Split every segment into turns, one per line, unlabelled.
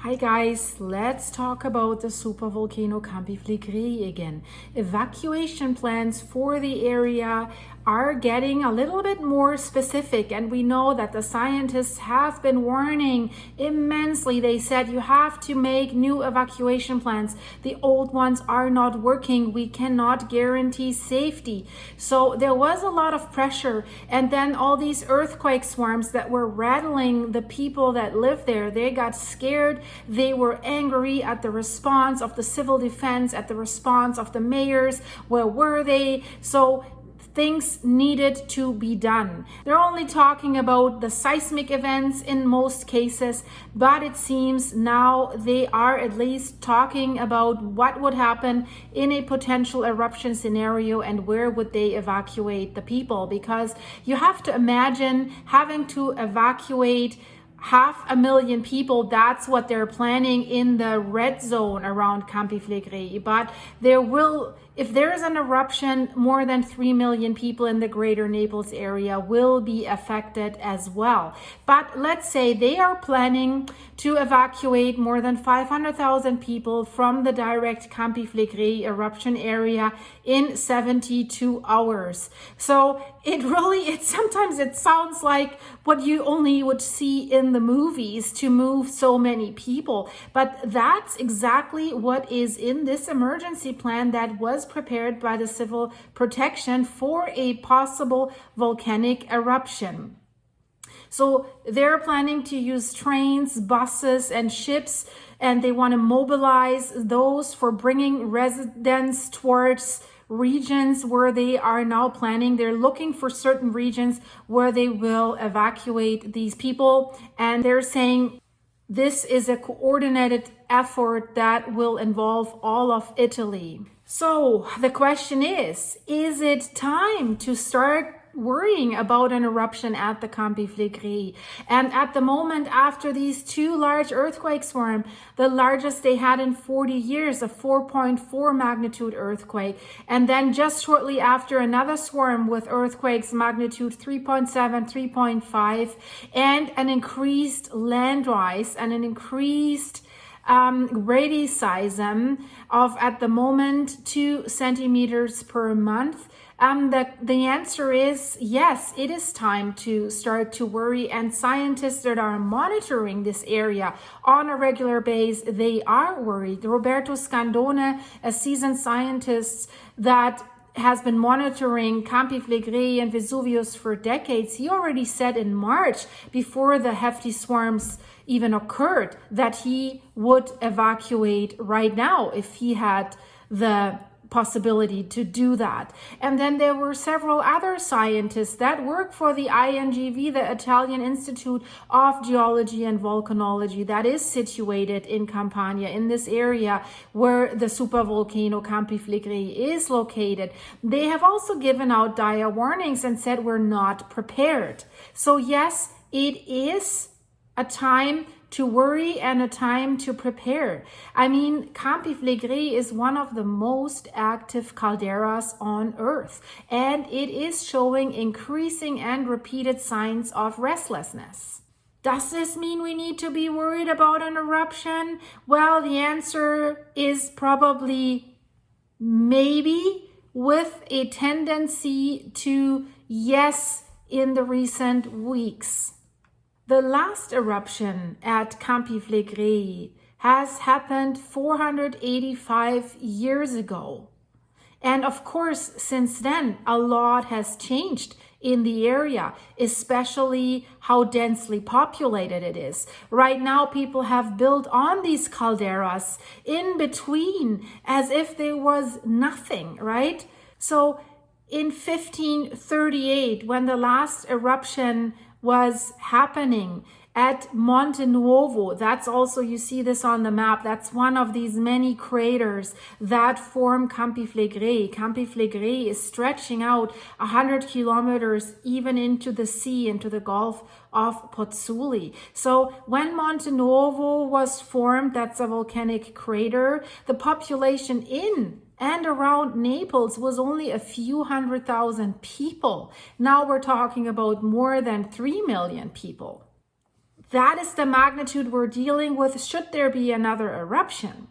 Hi guys, let's talk about the supervolcano Campi Flegrei again. Evacuation plans for the area are getting a little bit more specific, and we know that the scientists have been warning immensely. They said you have to make new evacuation plans. The old ones are not working. We cannot guarantee safety. So there was a lot of pressure, and then all these earthquake swarms that were rattling the people that live there, they got scared. They were angry at the response of the civil defense, at the response of the mayors. Where were they? So things needed to be done. They're only talking about the seismic events in most cases, but it seems now they are at least talking about what would happen in a potential eruption scenario and where would they evacuate the people, because you have to imagine having to evacuate 500,000 people. That's what they're planning in the red zone around Campi Flegrei. But there will, if there is an eruption, more than 3 million people in the greater Naples area will be affected as well. But let's say they are planning to evacuate more than 500,000 people from the direct Campi Flegrei eruption area in 72 hours. So sometimes it sounds like what you only would see in the movies to move so many people. But that's exactly what is in this emergency plan that was prepared by the Civil Protection for a possible volcanic eruption. So they're planning to use trains, buses, and ships, and they want to mobilize those for bringing residents towards regions where they are now planning. They're looking for certain regions where they will evacuate these people, and they're saying this is a coordinated effort that will involve all of Italy. So the question is it time to start worrying about an eruption at the Campi Flegrei? And at the moment, after these two large earthquake swarms, the largest they had in 40 years, a 4.4 magnitude earthquake, and then just shortly after another swarm with earthquakes magnitude 3.7, 3.5, and an increased land rise and an increased radicizum of, at the moment, 2 centimeters per month. The answer is yes, it is time to start to worry, and scientists that are monitoring this area on a regular basis, they are worried. Roberto Scandone, a seasoned scientist that has been monitoring Campi Flegrei and Vesuvius for decades, he already said in March, before the hefty swarms even occurred, that he would evacuate right now if he had the possibility to do that. And then there were several other scientists that work for the INGV, the Italian Institute of Geology and Volcanology, that is situated in Campania, in this area where the supervolcano Campi Flegrei is located. They have also given out dire warnings and said we're not prepared. So yes, it is a time to worry and a time to prepare. I mean, Campi Flegrei is one of the most active calderas on Earth, and it is showing increasing and repeated signs of restlessness. Does this mean we need to be worried about an eruption? Well, the answer is probably maybe, with a tendency to yes in the recent weeks. The last eruption at Campi Flegrei has happened 485 years ago. And of course, since then, a lot has changed in the area, especially how densely populated it is. Right now, people have built on these calderas in between as if there was nothing, right? So in 1538, when the last eruption was happening at Monte Nuovo, that's also, you see this on the map, that's one of these many craters that form Campi Flegrei. Campi Flegrei is stretching out 100 kilometers even into the sea, into the Gulf of Pozzuoli. So when Monte Nuovo was formed, that's a volcanic crater, the population in and around Naples was only a few 100,000 people. Now we're talking about more than 3 million people. That is the magnitude we're dealing with should there be another eruption.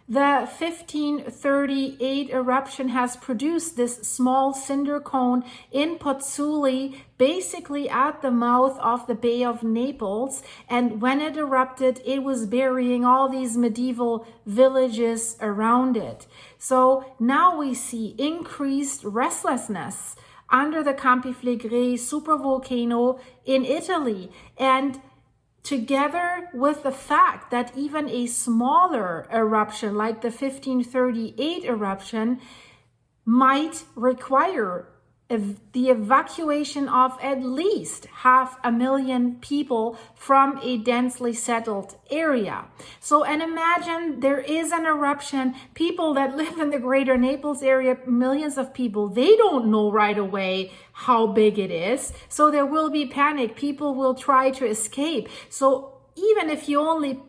The 1538 eruption has produced this small cinder cone in Pozzuoli, basically at the mouth of the Bay of Naples. And when it erupted, it was burying all these medieval villages around it. So now we see increased restlessness under the Campi Flegrei supervolcano in Italy. And together with the fact that even a smaller eruption like the 1538 eruption might require the evacuation of at least 500,000 people from a densely settled area. So, and imagine there is an eruption, people that live in the greater Naples area, millions of people, they don't know right away how big it is. So there will be panic, people will try to escape. So even if you only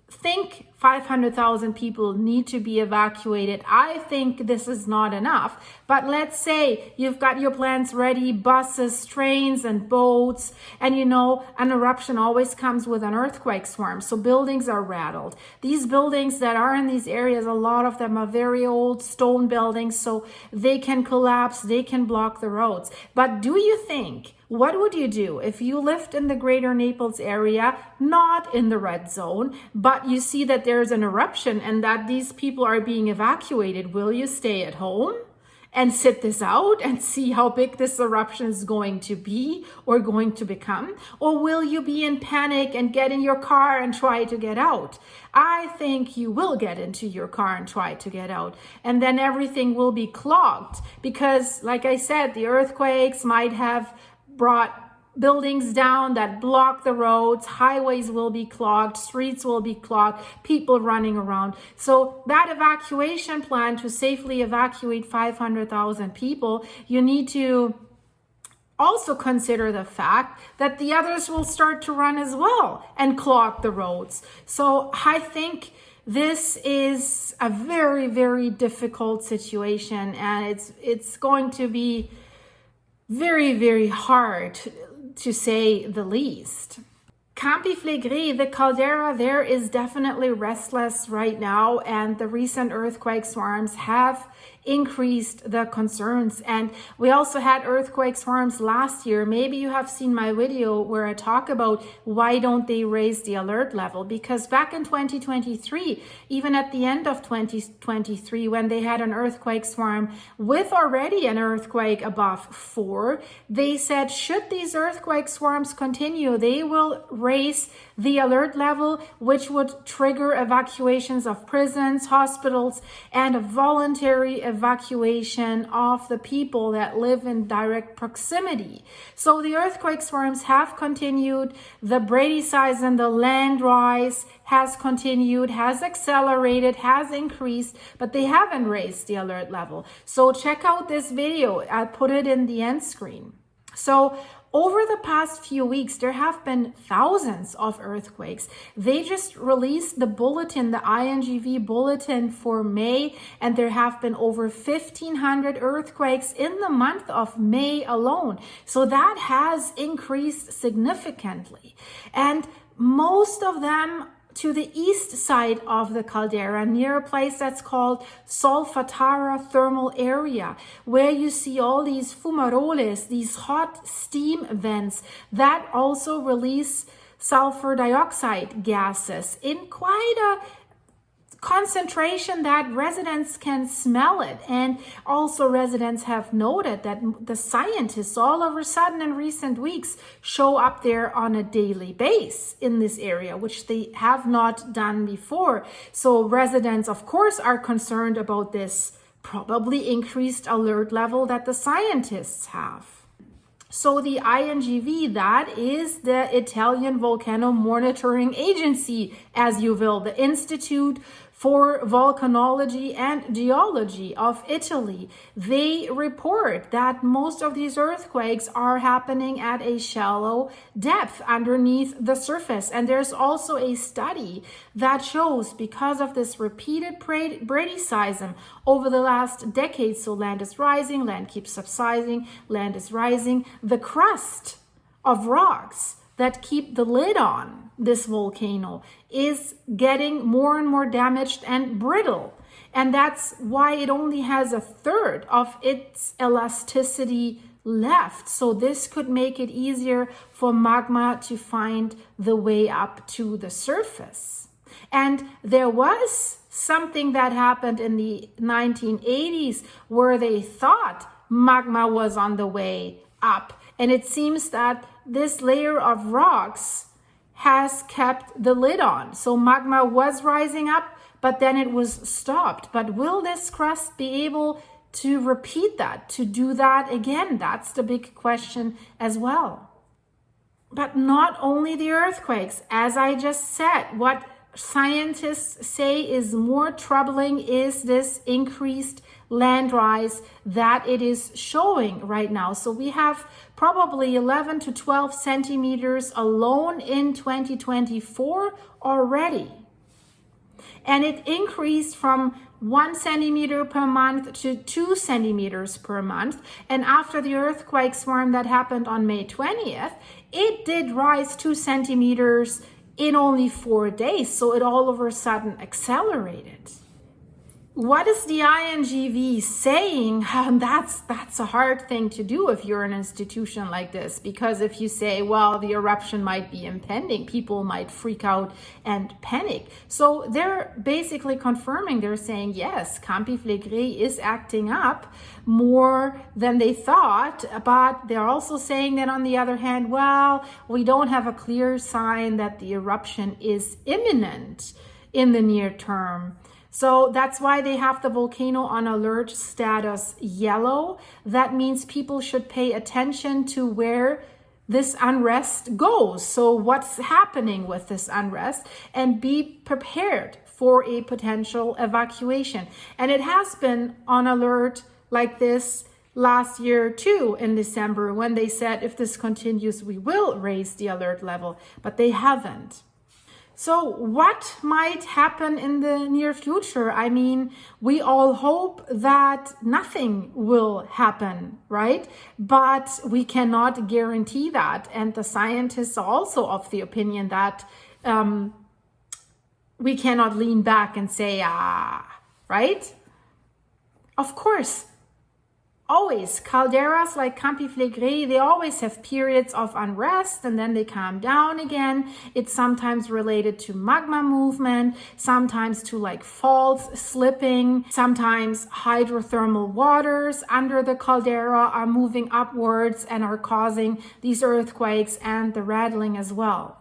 think 500,000 people need to be evacuated, I think this is not enough. But let's say you've got your plans ready, buses, trains, and boats, and you know, an eruption always comes with an earthquake swarm. So buildings are rattled. These buildings that are in these areas, a lot of them are very old stone buildings, so they can collapse, they can block the roads. But do you think, what would you do if you lived in the greater Naples area, not in the red zone, but you see that there's an eruption and that these people are being evacuated? Will you stay at home and sit this out and see how big this eruption is going to be or going to become? Or will you be in panic and get in your car and try to get out? I think you will get into your car and try to get out. And then everything will be clogged because, like I said, the earthquakes might have brought buildings down that block the roads, highways will be clogged, streets will be clogged, people running around. So that evacuation plan to safely evacuate 500,000 people, you need to also consider the fact that the others will start to run as well and clog the roads. So I think this is a very, very difficult situation, and it's going to be very, very hard to say the least. Campi Flegrei, the caldera there is definitely restless right now, and the recent earthquake swarms have increased the concerns. And we also had earthquake swarms last year. Maybe you have seen my video where I talk about why don't they raise the alert level, because back in 2023, even at the end of 2023, when they had an earthquake swarm with already an earthquake above 4, they said should these earthquake swarms continue, they will raise the alert level, which would trigger evacuations of prisons, hospitals, and a voluntary evacuation of the people that live in direct proximity. So the earthquake swarms have continued. The Brady size and the land rise has continued, has accelerated, has increased, but they haven't raised the alert level. So check out this video. I'll put it in the end screen. So over the past few weeks, there have been thousands of earthquakes. They just released the bulletin, the INGV bulletin for May, and there have been over 1,500 earthquakes in the month of May alone. So that has increased significantly. And most of them to the east side of the caldera, near a place that's called Solfatara Thermal Area, where you see all these fumaroles, these hot steam vents that also release sulfur dioxide gases in quite a concentration that residents can smell it. And also residents have noted that the scientists all of a sudden in recent weeks show up there on a daily basis in this area, which they have not done before. So residents, of course, are concerned about this probably increased alert level that the scientists have. So the INGV, that is the Italian Volcano Monitoring Agency, as you will, the Institute for Volcanology and Geology of Italy. They report that most of these earthquakes are happening at a shallow depth underneath the surface. And there's also a study that shows because of this repeated bradyseism over the last decade, so land is rising, land keeps subsiding, land is rising, the crust of rocks that keep the lid on this volcano is getting more and more damaged and brittle. And that's why it only has a third of its elasticity left. So this could make it easier for magma to find the way up to the surface. And there was something that happened in the 1980s where they thought magma was on the way up. And it seems that this layer of rocks has kept the lid on. So magma was rising up, but then it was stopped. But will this crust be able to repeat that, to do that again? That's the big question as well. But not only the earthquakes, as I just said, what scientists say is more troubling is this increased land rise that it is showing right now. So we have probably 11 to 12 centimeters alone in 2024 already. And it increased from 1 centimeter per month to 2 centimeters per month. And after the earthquake swarm that happened on May 20th, it did rise 2 centimeters in only 4 days. So it all of a sudden accelerated. What is the INGV saying? That's a hard thing to do if you're an institution like this, because if you say, well, the eruption might be impending, people might freak out and panic. So they're basically confirming, they're saying, yes, Campi Flegrei is acting up more than they thought, but they're also saying that on the other hand, well, we don't have a clear sign that the eruption is imminent in the near term. So that's why they have the volcano on alert status yellow. That means people should pay attention to where this unrest goes. So what's happening with this unrest, and be prepared for a potential evacuation. And it has been on alert like this last year too in December, when they said if this continues, we will raise the alert level, but they haven't. So what might happen in the near future? I mean, we all hope that nothing will happen, right? But we cannot guarantee that. And the scientists are also of the opinion that we cannot lean back and say, right? Of course, always, calderas like Campi Flegrei, they always have periods of unrest and then they calm down again. It's sometimes related to magma movement, sometimes to like faults slipping, sometimes hydrothermal waters under the caldera are moving upwards and are causing these earthquakes and the rattling as well.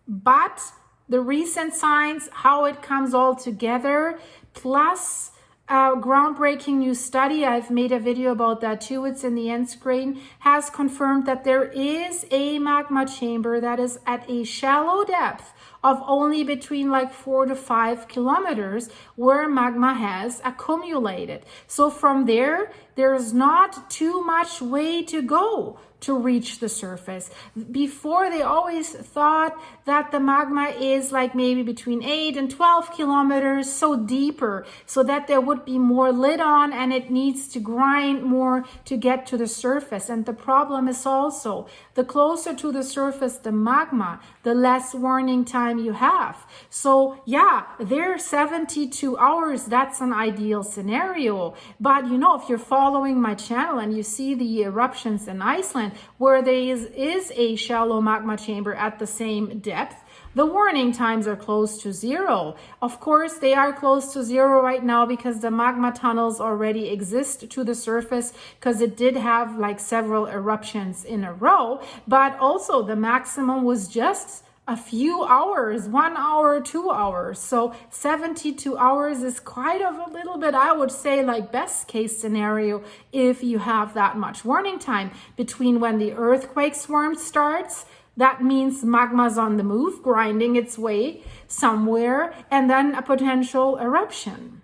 But the recent signs, how it comes all together, plus a groundbreaking new study, I've made a video about that too, it's in the end screen, has confirmed that there is a magma chamber that is at a shallow depth of only between like 4 to 5 kilometers where magma has accumulated. So from there, there's not too much way to go to reach the surface. Before, they always thought that the magma is like maybe between 8 and 12 kilometers, so deeper, so that there would be more lid on and it needs to grind more to get to the surface. And the problem is also, the closer to the surface the magma, the less warning time you have. So yeah, there 72 hours, that's an ideal scenario. But you know, if you're following my channel and you see the eruptions in Iceland, where there is a shallow magma chamber at the same depth, the warning times are close to zero. Of course, they are close to zero right now because the magma tunnels already exist to the surface, because it did have like several eruptions in a row, but also the maximum was just a few hours, 1 hour, 2 hours. So 72 hours is quite of a little bit, I would say, like best case scenario if you have that much warning time between when the earthquake swarm starts. That means magma's on the move, grinding its way somewhere, and then a potential eruption.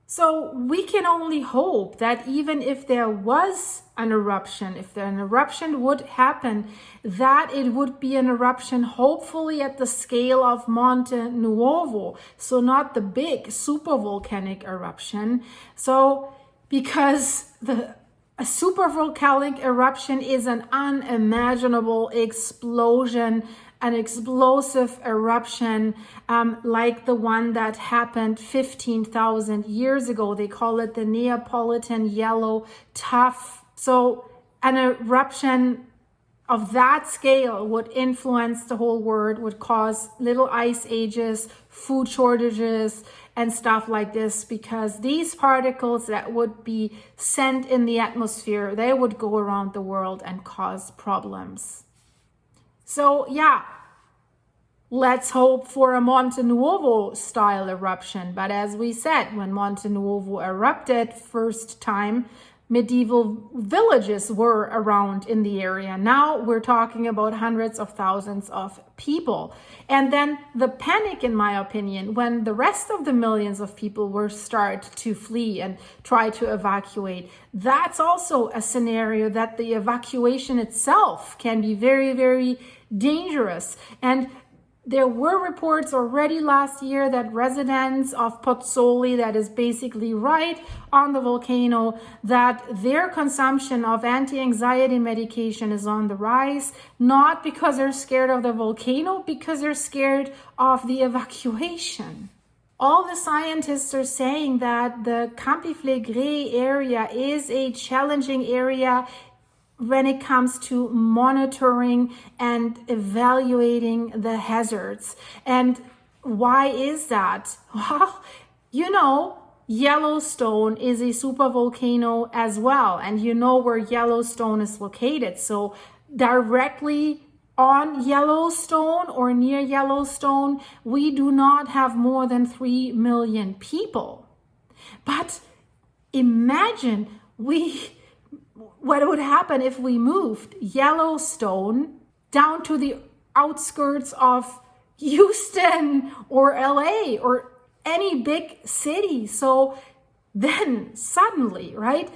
So we can only hope that even if there was an eruption, if an eruption would happen, that it would be an eruption hopefully at the scale of Monte Nuovo, so not the big supervolcanic eruption. So because the A supervolcanic eruption is an unimaginable explosion, an explosive eruption like the one that happened 15,000 years ago. They call it the Neapolitan yellow tuff. So an eruption of that scale would influence the whole world, would cause little ice ages, food shortages, and stuff like this, because these particles that would be sent in the atmosphere, they would go around the world and cause problems. So yeah, let's hope for a Monte Nuovo style eruption. But as we said, when Monte Nuovo erupted first time, medieval villages were around in the area. Now we're talking about hundreds of thousands of people. And then the panic, in my opinion, when the rest of the millions of people were start to flee and try to evacuate, that's also a scenario that the evacuation itself can be very, very dangerous. And there were reports already last year that residents of Pozzuoli, that is basically right on the volcano, that their consumption of anti-anxiety medication is on the rise, not because they're scared of the volcano, because they're scared of the evacuation. All the scientists are saying that the Campi Flegrei area is a challenging area when it comes to monitoring and evaluating the hazards. And why is that? Well, you know, Yellowstone is a supervolcano as well, and you know where Yellowstone is located. So directly on Yellowstone or near Yellowstone, we do not have more than 3 million people. But imagine what would happen if we moved Yellowstone down to the outskirts of Houston or LA or any big city. So then suddenly, right,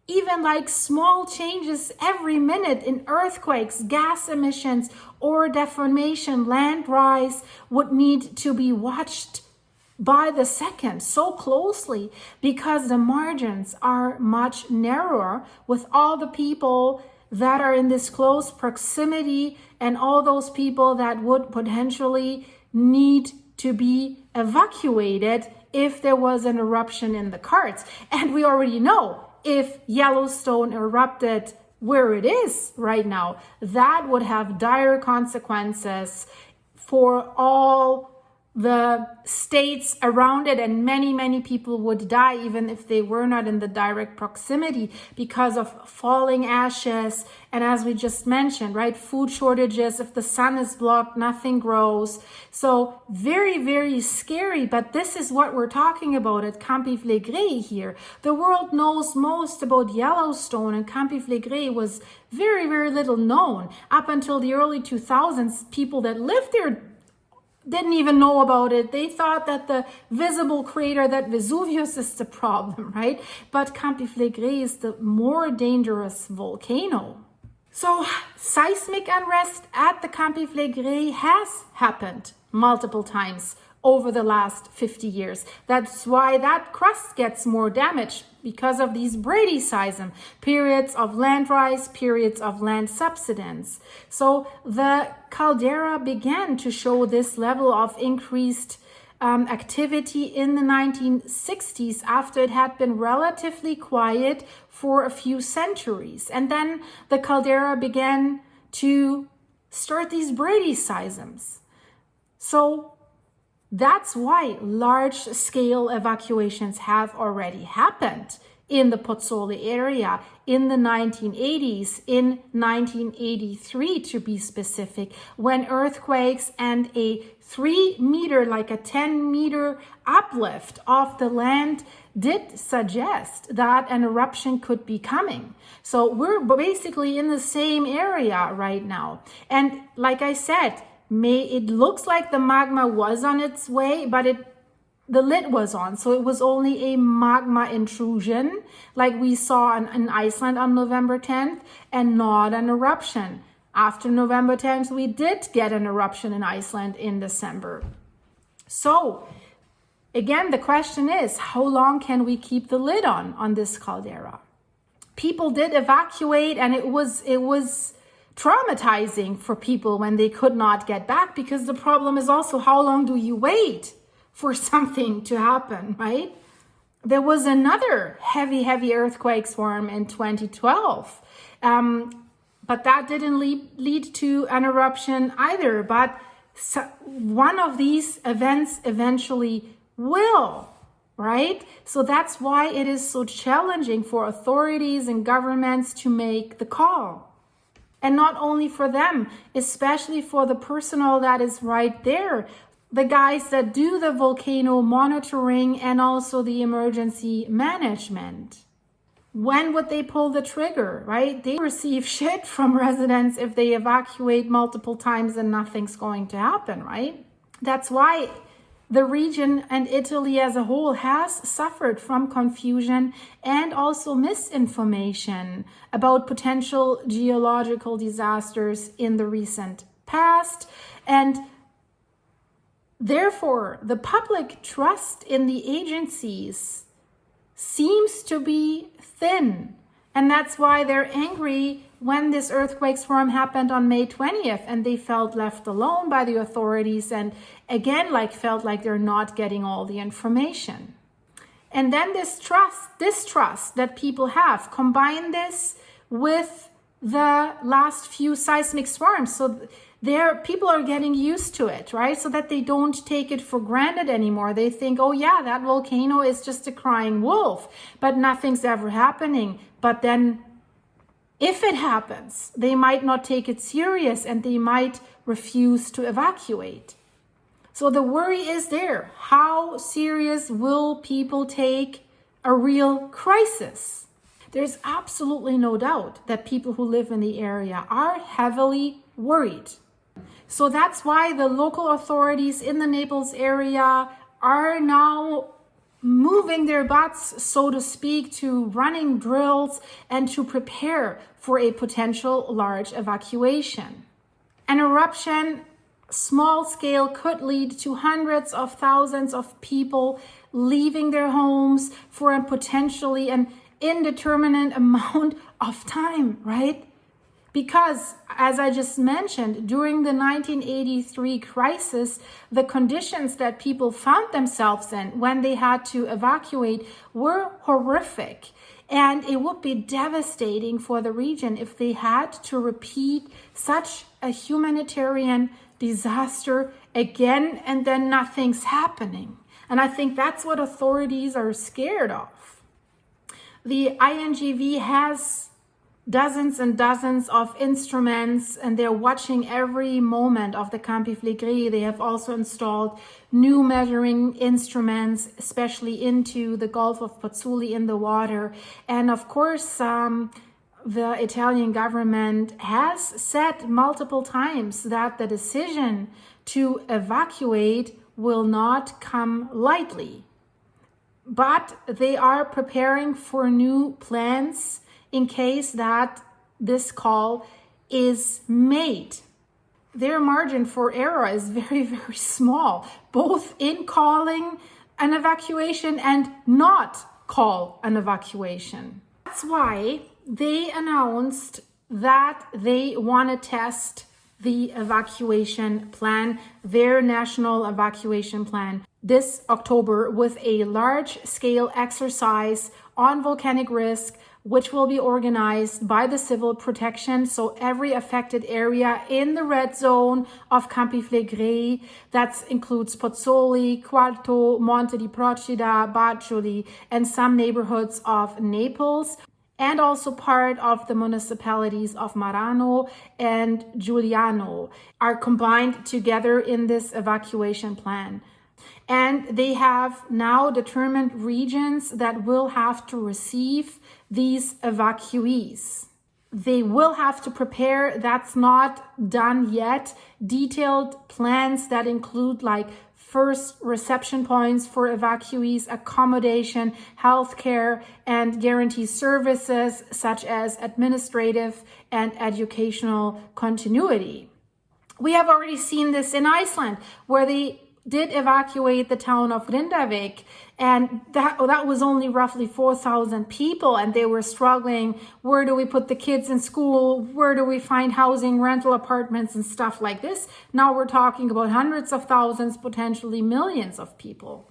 even like small changes every minute in earthquakes, gas emissions, or deformation, land rise would need to be watched by the second so closely, because the margins are much narrower with all the people that are in this close proximity and all those people that would potentially need to be evacuated if there was an eruption in the cards. And we already know if Yellowstone erupted where it is right now, that would have dire consequences for all the states around it, and many people would die even if they were not in the direct proximity because of falling ashes. And as we just mentioned, right, food shortages. If the sun is blocked, nothing grows. So very scary. But this is what we're talking about at Campi Flegrei here. The world knows most about Yellowstone, and Campi Flegrei was very little known up until the early 2000s. People that lived there didn't even know about it. They thought that the visible crater, that Vesuvius, is the problem, right? But Campi Flegrei is the more dangerous volcano. So seismic unrest at the Campi Flegrei has happened multiple times over the last 50 years. That's why that crust gets more damaged, because of these Brady seism, periods of land rise, periods of land subsidence. So the caldera began to show this level of increased activity in the 1960s, after it had been relatively quiet for a few centuries. And then the caldera began to start these Brady seisms. So that's why large-scale evacuations have already happened in the Pozzuoli area in the 1980s, in 1983 to be specific, when earthquakes and a 3-meter, like a 10-meter uplift of the land did suggest that an eruption could be coming. So we're basically in the same area right now. And like I said, it looks like the magma was on its way, but the lid was on. So it was only a magma intrusion, like we saw in Iceland on November 10th, and not an eruption. After November 10th, we did get an eruption in Iceland in December. So again, the question is, how long can we keep the lid on this caldera? people did evacuate, and it was traumatizing for people when they could not get back, because the problem is also, how long do you wait for something to happen, right? There was another heavy earthquake swarm in 2012, but that didn't lead to an eruption either. But one of these events eventually will, right? So that's why it is so challenging for authorities and governments to make the call. And not only for them, especially for the personnel that is right there, the guys that do the volcano monitoring and also the emergency management. When would they pull the trigger, right? They receive shit from residents if they evacuate multiple times and nothing's going to happen, right? That's why the region and Italy as a whole has suffered from confusion and also misinformation about potential geological disasters in the recent past. And therefore, the public trust in the agencies seems to be thin. And that's why they're angry when this earthquake swarm happened on May 20th and they felt left alone by the authorities, and again, felt like they're not getting all the information. And then this distrust that people have, combine this with the last few seismic swarms. So people are getting used to it, right? So that they don't take it for granted anymore. They think, oh yeah, that volcano is just a crying wolf, but nothing's ever happening. But then if it happens, they might not take it serious and they might refuse to evacuate. So the worry is there. How serious will people take a real crisis? There's absolutely no doubt that people who live in the area are heavily worried. So that's why the local authorities in the Naples area are now moving their butts, so to speak, to running drills and to prepare for a potential large evacuation. An eruption, small scale, could lead to hundreds of thousands of people leaving their homes for a potentially an indeterminate amount of time, right? Because, as I just mentioned, during the 1983 crisis, the conditions that people found themselves in when they had to evacuate were horrific. And it would be devastating for the region if they had to repeat such a humanitarian disaster again and then nothing's happening. And I think that's what authorities are scared of. The INGV has dozens and dozens of instruments, and they're watching every moment of the Campi Flegrei. They have also installed new measuring instruments, especially into the Gulf of Pozzuoli in the water. And of course, the Italian government has said multiple times that the decision to evacuate will not come lightly. But they are preparing for new plans in case that this call is made. Their margin for error is very, very small, both in calling an evacuation and not call an evacuation. That's why they announced that they want to test the evacuation plan, their national evacuation plan, this October with a large-scale exercise on volcanic risk, which will be organized by the Civil Protection. So every affected area in the red zone of Campi Flegrei, that includes Pozzuoli, Quarto, Monte di Procida, Baccioli, and some neighborhoods of Naples, and also part of the municipalities of Marano and Giuliano, are combined together in this evacuation plan. And they have now determined regions that will have to receive these evacuees. They will have to prepare, that's not done yet, detailed plans that include first reception points for evacuees, accommodation, healthcare, and guarantee services such as administrative and educational continuity. We have already seen this in Iceland, where they did evacuate the town of Grindavik, and that was only roughly 4,000 people, and they were struggling. Where do we put the kids in school? Where do we find housing, rental apartments, and stuff like this? Now we're talking about hundreds of thousands, potentially millions of people.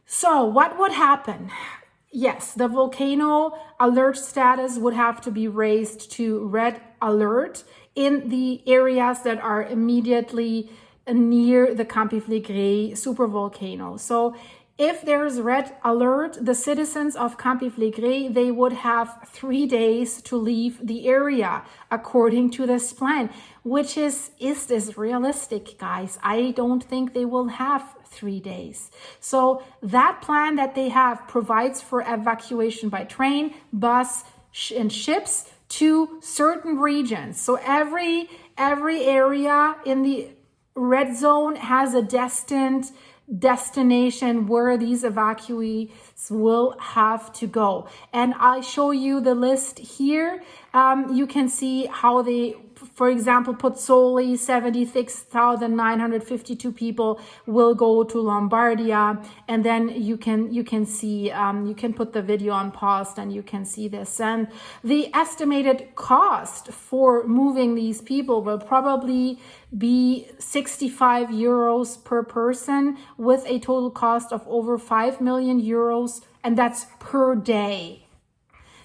So what would happen? Yes, the volcano alert status would have to be raised to red alert in the areas that are immediately near the Campi Flegrei supervolcano. So if there's red alert, the citizens of Campi Flegrei, they would have 3 days to leave the area according to this plan, which is this realistic, guys? I don't think they will have 3 days. So that plan that they have provides for evacuation by train, bus, and ships to certain regions. So every area in the red zone has a destination where these evacuees will have to go. And I show you the list here. You can see how they, for example, Pozzuoli, 76,952 people will go to Lombardia. And then you can see, you can put the video on pause and you can see this. And the estimated cost for moving these people will probably be 65 euros per person, with a total cost of over 5 million euros, and that's per day.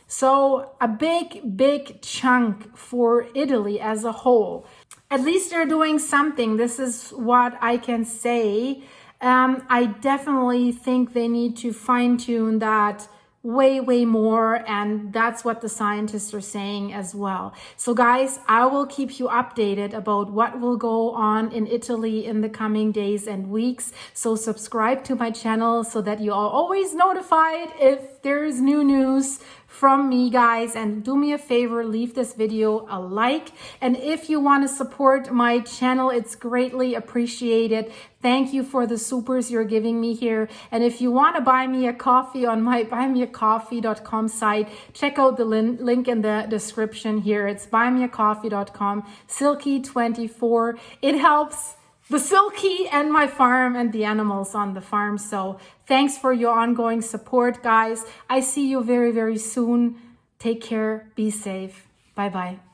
So a big chunk for Italy as a whole. At least they're doing something. This is what I can say. I definitely think they need to fine-tune that way more, and that's what the scientists are saying as well. So guys, I will keep you updated about what will go on in Italy in the coming days and weeks. So subscribe to my channel so that you are always notified if there's new news from me, guys. And do me a favor, leave this video a like, and if you want to support my channel, it's greatly appreciated. Thank you for the supers you're giving me here. And if you want to buy me a coffee on my buymeacoffee.com site, check out the link in the description here. It's buymeacoffee.com, Silky24. It helps the Silky and my farm and the animals on the farm. So thanks for your ongoing support, guys. I see you very soon. Take care. Be safe. Bye-bye.